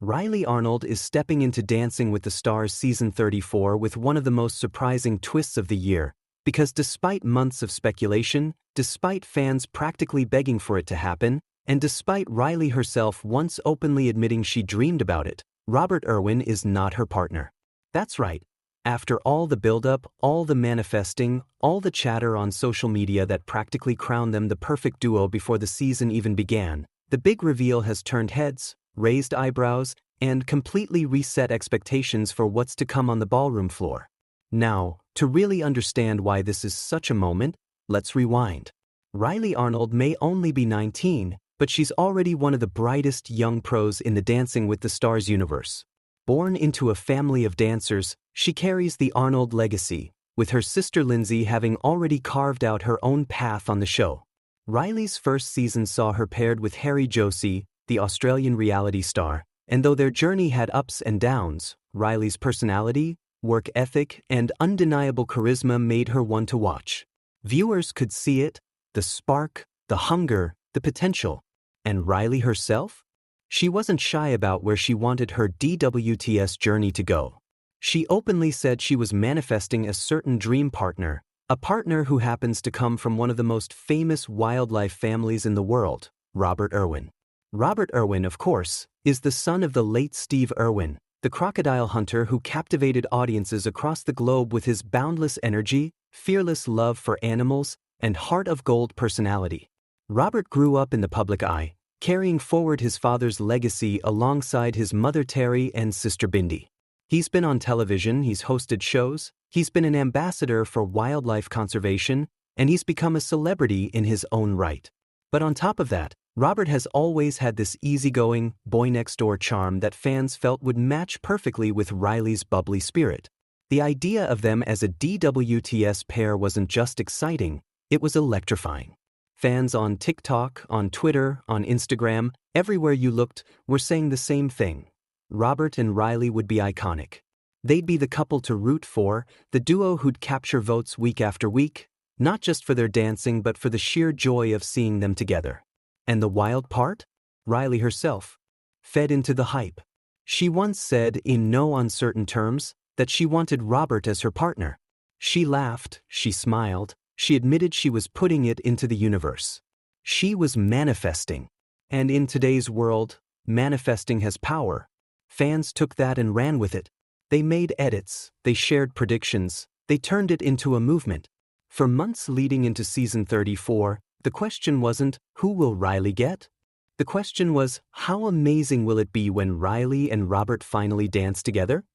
Rylee Arnold is stepping into Dancing with the Stars Season 34 with one of the most surprising twists of the year, because despite months of speculation, despite fans practically begging for it to happen, and despite Rylee herself once openly admitting she dreamed about it, Robert Irwin is not her partner. That's right. After all the build-up, all the manifesting, all the chatter on social media that practically crowned them the perfect duo before the season even began, the big reveal has turned heads, raised eyebrows, and completely reset expectations for what's to come on the ballroom floor. Now, to really understand why this is such a moment, let's rewind. Rylee Arnold may only be 19, but she's already one of the brightest young pros in the Dancing with the Stars universe. Born into a family of dancers, she carries the Arnold legacy, with her sister Lindsay having already carved out her own path on the show. Rylee's first season saw her paired with Harry Josie, the Australian reality star, and though their journey had ups and downs, Rylee's personality, work ethic, and undeniable charisma made her one to watch. Viewers could see it, the spark, the hunger, the potential. And Rylee herself? She wasn't shy about where she wanted her DWTS journey to go. She openly said she was manifesting a certain dream partner, a partner who happens to come from one of the most famous wildlife families in the world, Robert Irwin. Robert Irwin, of course, is the son of the late Steve Irwin, the crocodile hunter who captivated audiences across the globe with his boundless energy, fearless love for animals, and heart of gold personality. Robert grew up in the public eye, carrying forward his father's legacy alongside his mother Terry and sister Bindi. He's been on television, he's hosted shows, he's been an ambassador for wildlife conservation, and he's become a celebrity in his own right. But on top of that, Robert has always had this easygoing, boy-next-door charm that fans felt would match perfectly with Rylee's bubbly spirit. The idea of them as a DWTS pair wasn't just exciting, it was electrifying. Fans on TikTok, on Twitter, on Instagram, everywhere you looked, were saying the same thing. Robert and Rylee would be iconic. They'd be the couple to root for, the duo who'd capture votes week after week, not just for their dancing but for the sheer joy of seeing them together. And the wild part? Rylee herself fed into the hype. She once said, in no uncertain terms, that she wanted Robert as her partner. She laughed, she smiled, she admitted she was putting it into the universe. She was manifesting. And in today's world, manifesting has power. Fans took that and ran with it. They made edits, they shared predictions, they turned it into a movement. For months leading into season 34, the question wasn't, who will Rylee get? The question was, how amazing will it be when Rylee and Robert finally dance together?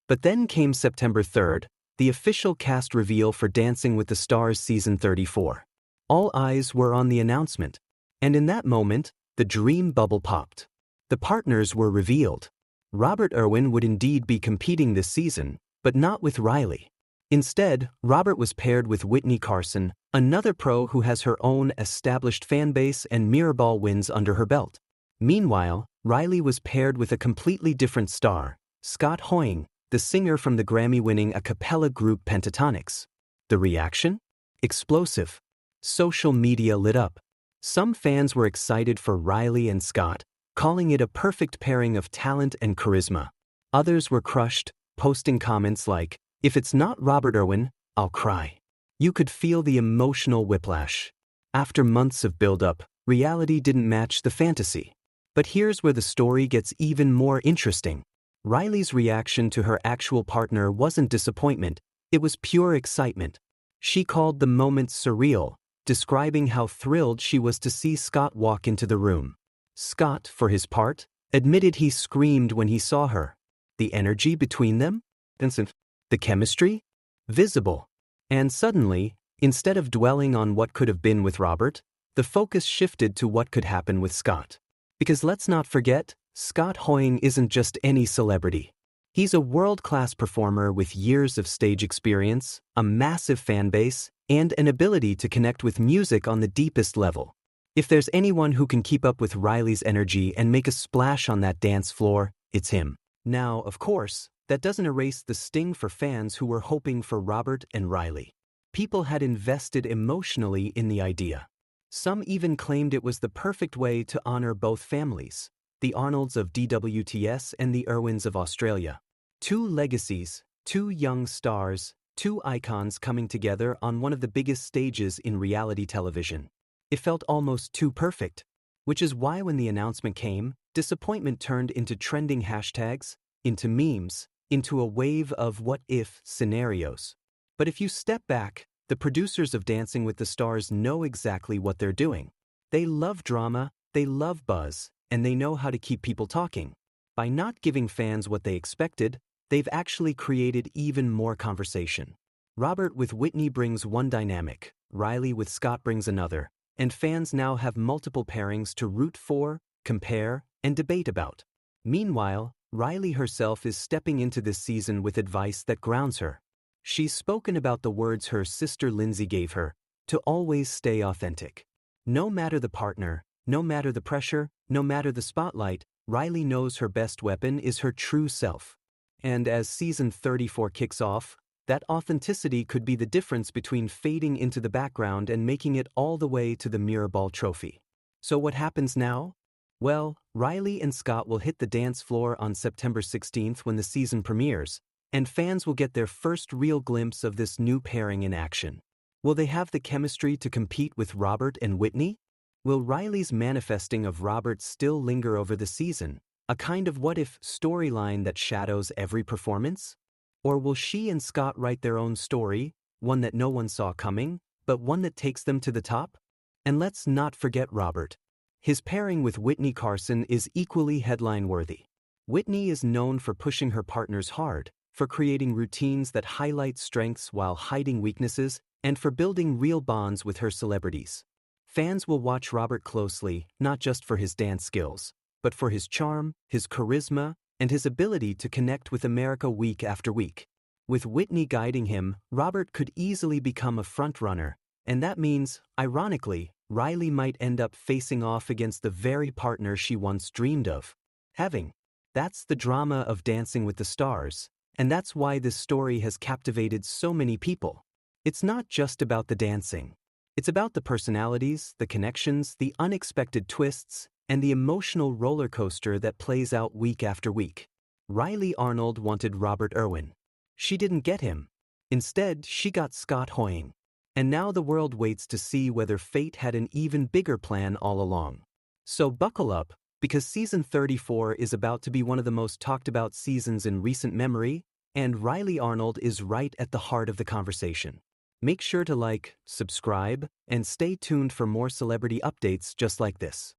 But then came September 3rd, the official cast reveal for Dancing with the Stars Season 34. All eyes were on the announcement. And in that moment, the dream bubble popped. The partners were revealed. Robert Irwin would indeed be competing this season, but not with Rylee. Instead, Robert was paired with Witney Carson, another pro who has her own established fanbase and Mirrorball wins under her belt. Meanwhile, Rylee was paired with a completely different star, Scott Hoying, the singer from the Grammy-winning a cappella group Pentatonix. The reaction? Explosive. Social media lit up. Some fans were excited for Rylee and Scott, calling it a perfect pairing of talent and charisma. Others were crushed, posting comments like, "If it's not Robert Irwin, I'll cry." You could feel the emotional whiplash. After months of build-up, reality didn't match the fantasy. But here's where the story gets even more interesting. Rylee's reaction to her actual partner wasn't disappointment, it was pure excitement. She called the moment surreal, describing how thrilled she was to see Scott walk into the room. Scott, for his part, admitted he screamed when he saw her. The energy between them? Instant. The chemistry? Visible. And suddenly, instead of dwelling on what could have been with Robert, the focus shifted to what could happen with Scott. Because let's not forget, Scott Hoying isn't just any celebrity. He's a world-class performer with years of stage experience, a massive fan base, and an ability to connect with music on the deepest level. If there's anyone who can keep up with Rylee's energy and make a splash on that dance floor, it's him. Now, of course, that doesn't erase the sting for fans who were hoping for Robert and Rylee. People had invested emotionally in the idea. Some even claimed it was the perfect way to honor both families. the Arnolds of DWTS and the Irwins of Australia. Two legacies, two young stars, two icons coming together on one of the biggest stages in reality television. It felt almost too perfect, which is why when the announcement came, disappointment turned into trending hashtags, into memes, into a wave of what-if scenarios. But if you step back, the producers of Dancing with the Stars know exactly what they're doing. They love drama, they love buzz, and they know how to keep people talking. By not giving fans what they expected, they've actually created even more conversation. Robert with Witney brings one dynamic, Rylee with Scott brings another, and fans now have multiple pairings to root for, compare, and debate about. Meanwhile, Rylee herself is stepping into this season with advice that grounds her. She's spoken about the words her sister Lindsay gave her, to always stay authentic. No matter the partner, no matter the pressure, no matter the spotlight, Rylee knows her best weapon is her true self. And as season 34 kicks off, that authenticity could be the difference between fading into the background and making it all the way to the Mirrorball Trophy. So what happens now? Well, Rylee and Scott will hit the dance floor on September 16th when the season premieres, and fans will get their first real glimpse of this new pairing in action. Will they have the chemistry to compete with Robert and Witney? Will Rylee's manifesting of Robert still linger over the season, a kind of what-if storyline that shadows every performance? Or will she and Scott write their own story, one that no one saw coming, but one that takes them to the top? And let's not forget Robert. His pairing with Witney Carson is equally headline-worthy. Witney is known for pushing her partners hard, for creating routines that highlight strengths while hiding weaknesses, and for building real bonds with her celebrities. Fans will watch Robert closely, not just for his dance skills, but for his charm, his charisma, and his ability to connect with America week after week. With Witney guiding him, Robert could easily become a frontrunner, and that means, ironically, Rylee might end up facing off against the very partner she once dreamed of having. That's the drama of Dancing with the Stars, and that's why this story has captivated so many people. It's not just about the dancing. It's about the personalities, the connections, the unexpected twists, and the emotional roller coaster that plays out week after week. Rylee Arnold wanted Robert Irwin. She didn't get him. Instead, she got Scott Hoying. And now the world waits to see whether fate had an even bigger plan all along. So buckle up, because season 34 is about to be one of the most talked about seasons in recent memory, and Rylee Arnold is right at the heart of the conversation. Make sure to like, subscribe, and stay tuned for more celebrity updates just like this.